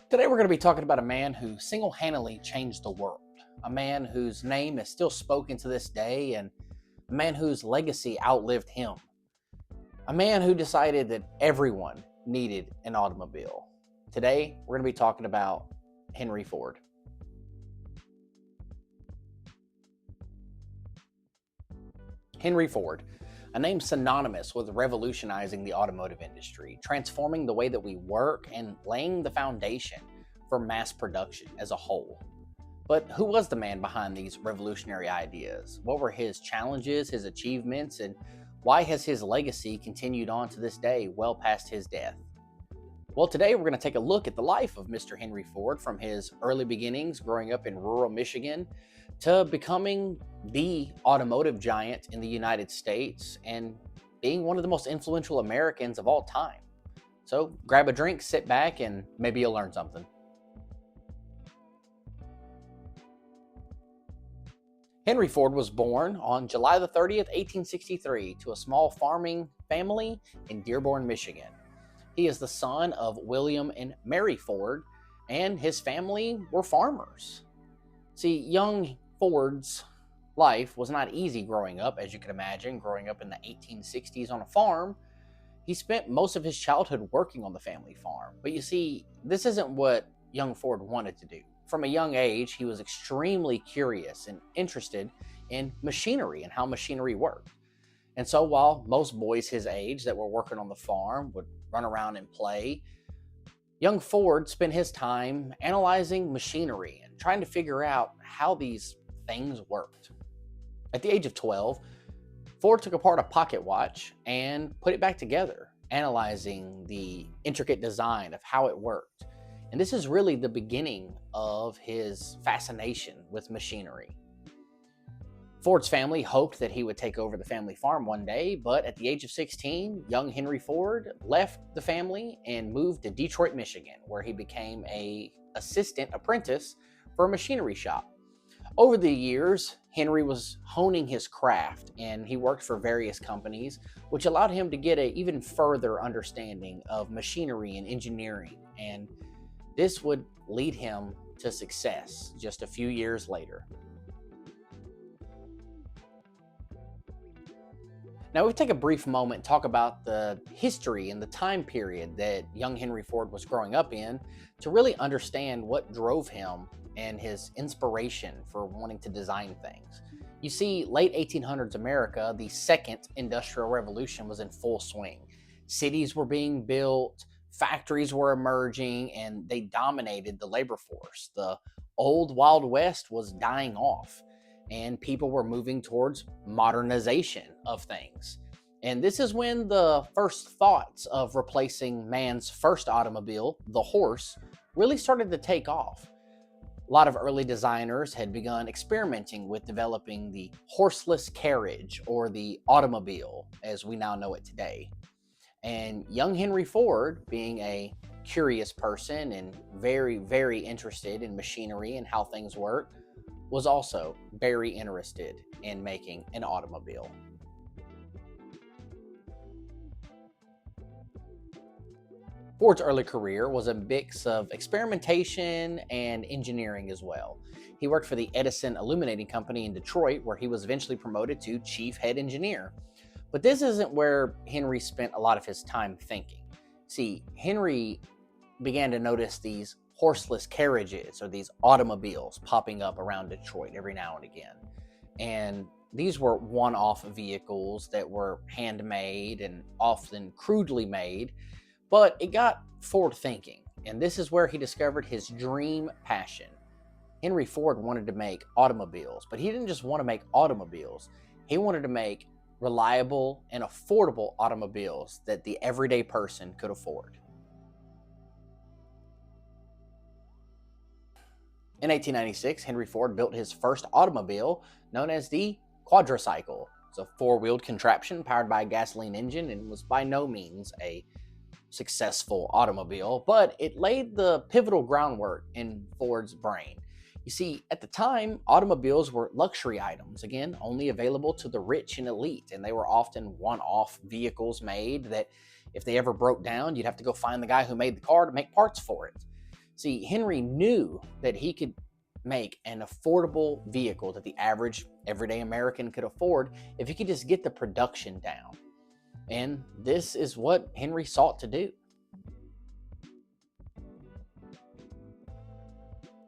Today we're going to be talking about a man who single-handedly changed the world, a man whose name is still spoken to this day, and a man whose legacy outlived him, a man who decided that everyone needed an automobile. Today we're going to be talking about Henry Ford. Henry Ford, a name synonymous with revolutionizing the automotive industry, transforming the way that we work and laying the foundation for mass production as a whole. But who was the man behind these revolutionary ideas? What were his challenges, his achievements, and why has his legacy continued on to this day, well past his death? Well, today we're going to take a look at the life of Mr. Henry Ford, from his early beginnings growing up in rural Michigan to becoming the automotive giant in the United States and being one of the most influential Americans of all time. So grab a drink, sit back, and maybe you'll learn something. Henry Ford was born on July the 30th, 1863, to a small farming family in Dearborn, Michigan. He is the son of William and Mary Ford, and his family were farmers. See, young Ford's life was not easy growing up, as you can imagine, growing up in the 1860s on a farm. He spent most of his childhood working on the family farm. But you see, this isn't what young Ford wanted to do. From a young age, he was extremely curious and interested in machinery and how machinery worked. And so while most boys his age that were working on the farm would run around and play, young Ford spent his time analyzing machinery and trying to figure out how these things worked. At the age of 12, Ford took apart a pocket watch and put it back together, analyzing the intricate design of how it worked. And this is really the beginning of his fascination with machinery. Ford's family hoped that he would take over the family farm one day, but at the age of 16, young Henry Ford left the family and moved to Detroit, Michigan, where he became an assistant apprentice for a machinery shop. Over the years, Henry was honing his craft, and he worked for various companies, which allowed him to get an even further understanding of machinery and engineering, and this would lead him to success just a few years later. Now, we'll take a brief moment and talk about the history and the time period that young Henry Ford was growing up in to really understand what drove him and his inspiration for wanting to design things. You see, late 1800s America, the second industrial revolution, was in full swing. Cities were being built, factories were emerging, and they dominated the labor force. The old Wild West was dying off, and people were moving towards modernization of things. And this is when the first thoughts of replacing man's first automobile, the horse, really started to take off. A lot of early designers had begun experimenting with developing the horseless carriage, or the automobile as we now know it today. And young Henry Ford, being a curious person and very, very interested in machinery and how things work, was also very interested in making an automobile. Ford's early career was a mix of experimentation and engineering as well. He worked for the Edison Illuminating Company in Detroit, where he was eventually promoted to chief head engineer. But this isn't where Henry spent a lot of his time thinking. See, Henry began to notice these horseless carriages, or these automobiles, popping up around Detroit every now and again. And these were one-off vehicles that were handmade and often crudely made, but it got Ford thinking, and this is where he discovered his dream passion. Henry Ford wanted to make automobiles, but he didn't just want to make automobiles. He wanted to make reliable and affordable automobiles that the everyday person could afford. In 1896, Henry Ford built his first automobile, known as the quadricycle. It's a four-wheeled contraption powered by a gasoline engine and was by no means a successful automobile, but it laid the pivotal groundwork in Ford's brain. You see, at the time, automobiles were luxury items, again, only available to the rich and elite, and they were often one off vehicles made that if they ever broke down, you'd have to go find the guy who made the car to make parts for it. See, Henry knew that he could make an affordable vehicle that the average everyday American could afford if he could just get the production down. And this is what Henry sought to do.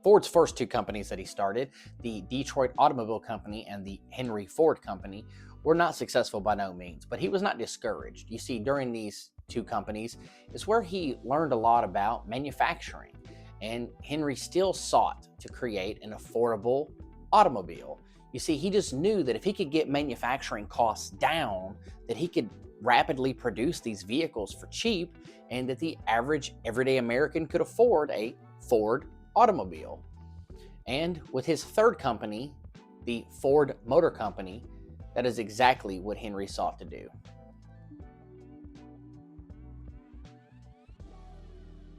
Ford's first two companies that he started, the Detroit Automobile Company and the Henry Ford Company, were not successful by no means, but he was not discouraged. You see, during these two companies is where he learned a lot about manufacturing, and Henry still sought to create an affordable automobile. You see, he just knew that if he could get manufacturing costs down, that he could rapidly produce these vehicles for cheap, and that the average everyday American could afford a Ford automobile. And with his third company, the Ford Motor Company, that is exactly what Henry sought to do.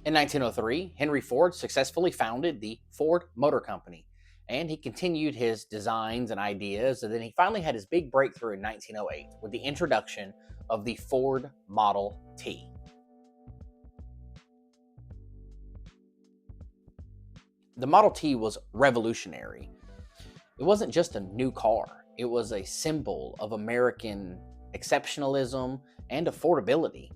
In 1903, Henry Ford successfully founded the Ford Motor Company, and he continued his designs and ideas, and then he finally had his big breakthrough in 1908 with the introduction of the Ford Model T. The Model T was revolutionary. It wasn't just a new car, it was a symbol of American exceptionalism and affordability.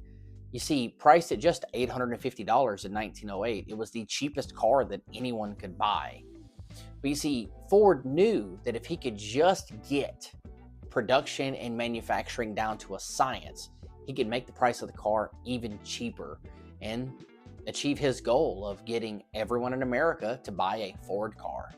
You see, priced at just $850 in 1908, it was the cheapest car that anyone could buy. But you see, Ford knew that if he could just get production and manufacturing down to a science, he could make the price of the car even cheaper and achieve his goal of getting everyone in America to buy a Ford car.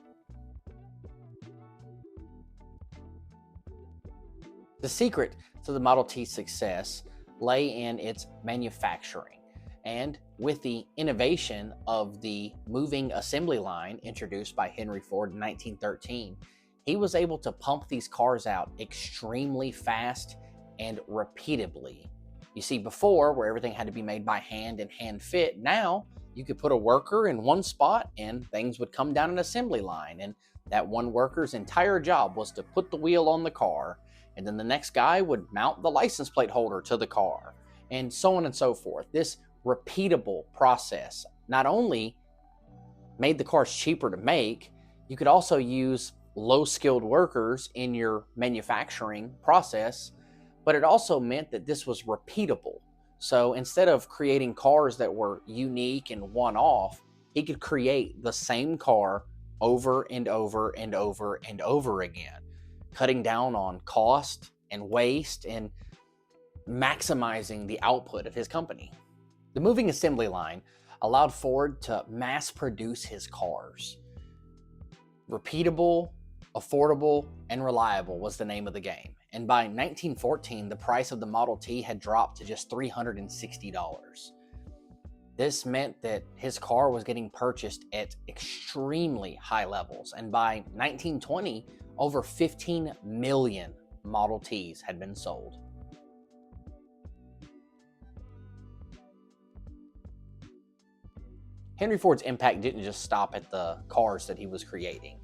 The secret to the Model T's success lay in its manufacturing, and with the innovation of the moving assembly line introduced by Henry Ford in 1913, he was able to pump these cars out extremely fast and repeatably. You see, before, where everything had to be made by hand and hand fit, now you could put a worker in one spot and things would come down an assembly line, and that one worker's entire job was to put the wheel on the car, and then the next guy would mount the license plate holder to the car, and so on and so forth. This repeatable process not only made the cars cheaper to make, you could also use low-skilled workers in your manufacturing process, but it also meant that this was repeatable. So instead of creating cars that were unique and one-off, he could create the same car over and over and over and over again, cutting down on cost and waste and maximizing the output of his company. The moving assembly line allowed Ford to mass produce his cars. Repeatable, affordable, and reliable was the name of the game. And by 1914, the price of the Model T had dropped to just $360. This meant that his car was getting purchased at extremely high levels. And by 1920, over 15 million Model Ts had been sold. Henry Ford's impact didn't just stop at the cars that he was creating.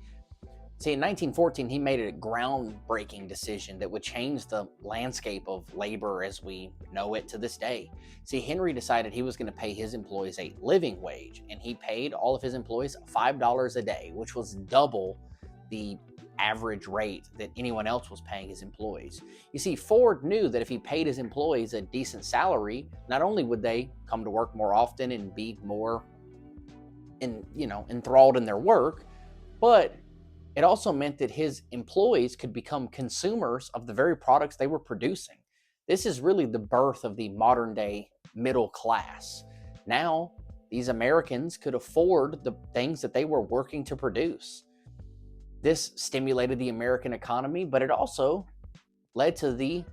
See, in 1914, he made a groundbreaking decision that would change the landscape of labor as we know it to this day. See, Henry decided he was going to pay his employees a living wage, and he paid all of his employees $5 a day, which was double the average rate that anyone else was paying his employees. You see, Ford knew that if he paid his employees a decent salary, not only would they come to work more often and be more enthralled in their work, but it also meant that his employees could become consumers of the very products they were producing. This is really the birth of the modern day middle class. Now, these Americans could afford the things that they were working to produce. This stimulated the American economy, but it also led to the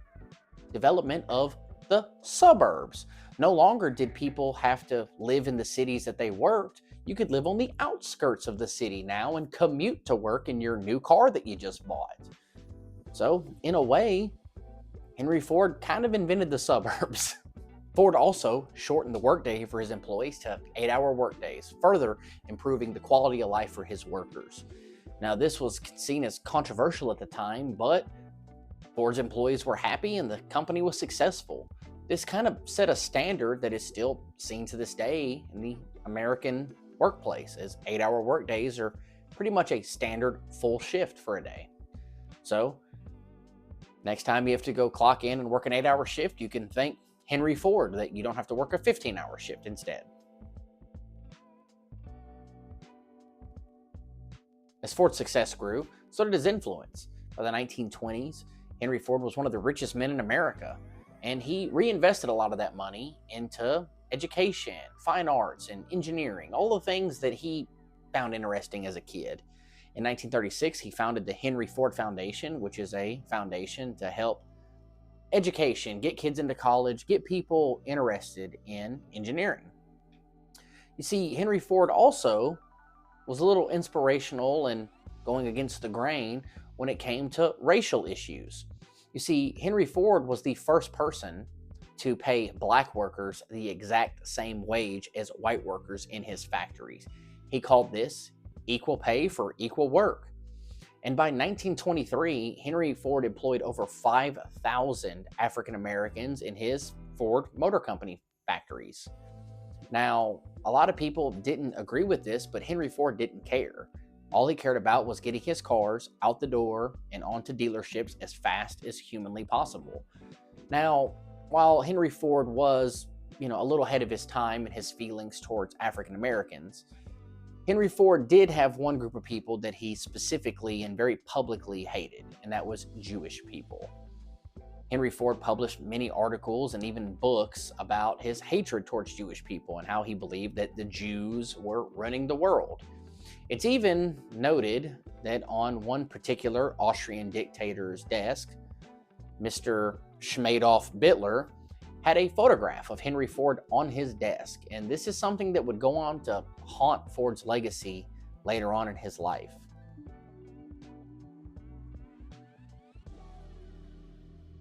development of the suburbs. No longer did people have to live in the cities that they worked. You could live on the outskirts of the city now and commute to work in your new car that you just bought. So, in a way, Henry Ford kind of invented the suburbs. Ford also shortened the workday for his employees to 8-hour workdays, further improving the quality of life for his workers. Now, this was seen as controversial at the time, but Ford's employees were happy and the company was successful. This kind of set a standard that is still seen to this day in the American workplace, as 8-hour workdays are pretty much a standard full shift for a day. So, next time you have to go clock in and work an 8-hour shift, you can thank Henry Ford that you don't have to work a 15-hour shift instead. As Ford's success grew, so did his influence. By the 1920s, Henry Ford was one of the richest men in America, and he reinvested a lot of that money into education, fine arts, and engineering, all the things that he found interesting as a kid. In 1936, he founded the Henry Ford Foundation, which is a foundation to help education, get kids into college, get people interested in engineering. You see, Henry Ford also was a little inspirational and going against the grain when it came to racial issues. You see, Henry Ford was the first person to pay black workers the exact same wage as white workers in his factories. He called this equal pay for equal work. And by 1923, Henry Ford employed over 5,000 African Americans in his Ford Motor Company factories. Now, a lot of people didn't agree with this, but Henry Ford didn't care. All he cared about was getting his cars out the door and onto dealerships as fast as humanly possible. Now, while Henry Ford was, a little ahead of his time in his feelings towards African Americans, Henry Ford did have one group of people that he specifically and very publicly hated, and that was Jewish people. Henry Ford published many articles and even books about his hatred towards Jewish people and how he believed that the Jews were running the world. It's even noted that on one particular Austrian dictator's desk, Mr. Schmadolf Bittler had a photograph of Henry Ford on his desk, and this is something that would go on to haunt Ford's legacy later on in his life.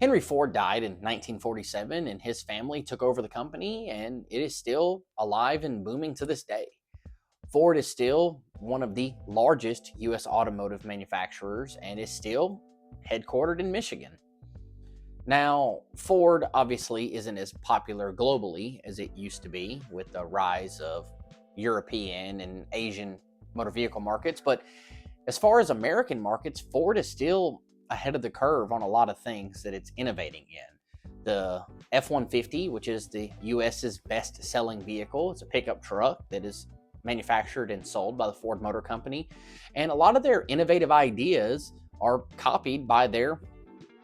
Henry Ford died in 1947, and his family took over the company, and it is still alive and booming to this day. Ford is still one of the largest U.S. automotive manufacturers and is still headquartered in Michigan. Now, Ford obviously isn't as popular globally as it used to be with the rise of European and Asian motor vehicle markets, but as far as American markets, Ford is still ahead of the curve on a lot of things that it's innovating in. The F-150, which is the US's best-selling vehicle, it's a pickup truck that is manufactured and sold by the Ford Motor Company, and a lot of their innovative ideas are copied by their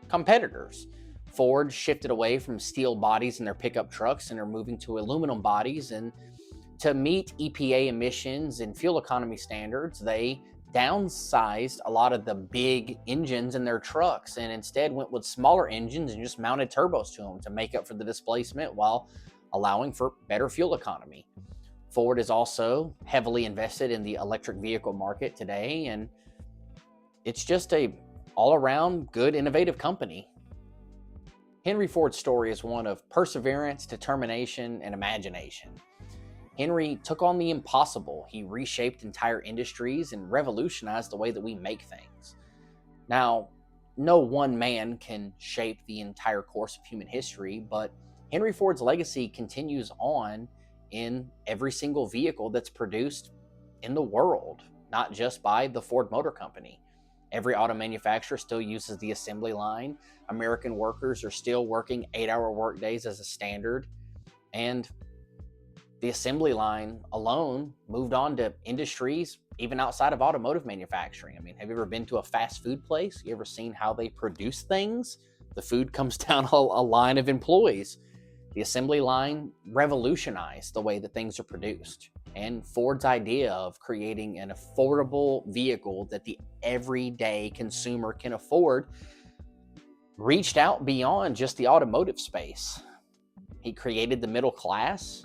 competitors. Ford shifted away from steel bodies in their pickup trucks and are moving to aluminum bodies, and to meet EPA emissions and fuel economy standards, they downsized a lot of the big engines in their trucks and instead went with smaller engines and just mounted turbos to them to make up for the displacement while allowing for better fuel economy. Ford is also heavily invested in the electric vehicle market today, and it's just a all-around good, innovative company. Henry Ford's story is one of perseverance, determination, and imagination. Henry took on the impossible. He reshaped entire industries and revolutionized the way that we make things. Now, no one man can shape the entire course of human history, but Henry Ford's legacy continues on in every single vehicle that's produced in the world, not just by the Ford Motor Company. Every auto manufacturer still uses the assembly line. American workers are still working 8-hour workdays as a standard, and the assembly line alone moved on to industries even outside of automotive manufacturing. I mean, have you ever been to a fast food place? You ever seen how they produce things? The food comes down a line of employees. The assembly line revolutionized the way that things are produced. And Ford's idea of creating an affordable vehicle that the everyday consumer can afford reached out beyond just the automotive space. He created the middle class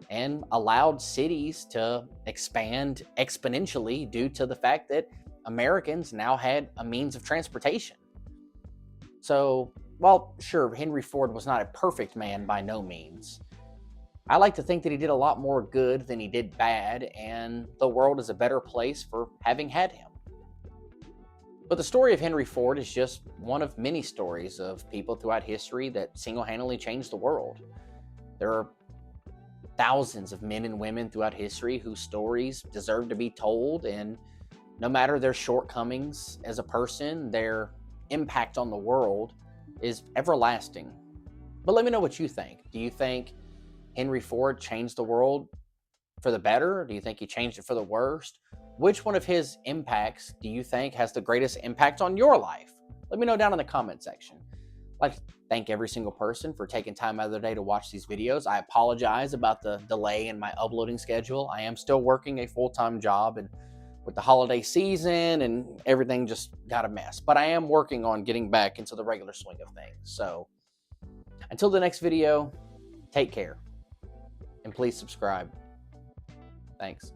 and allowed cities to expand exponentially due to the fact that Americans now had a means of transportation. So, while sure, Henry Ford was not a perfect man by no means, I like to think that he did a lot more good than he did bad, and the world is a better place for having had him. But the story of Henry Ford is just one of many stories of people throughout history that single-handedly changed the world. There are thousands of men and women throughout history whose stories deserve to be told, and no matter their shortcomings as a person, their impact on the world is everlasting. But let me know what you think. Do you think Henry Ford changed the world for the better? Do you think he changed it for the worst? Which one of his impacts do you think has the greatest impact on your life? Let me know down in the comment section. I'd like to thank every single person for taking time out of their day to watch these videos. I apologize about the delay in my uploading schedule. I am still working a full-time job, and with the holiday season and everything just got a mess. But I am working on getting back into the regular swing of things. So until the next video, take care and please subscribe. Thanks.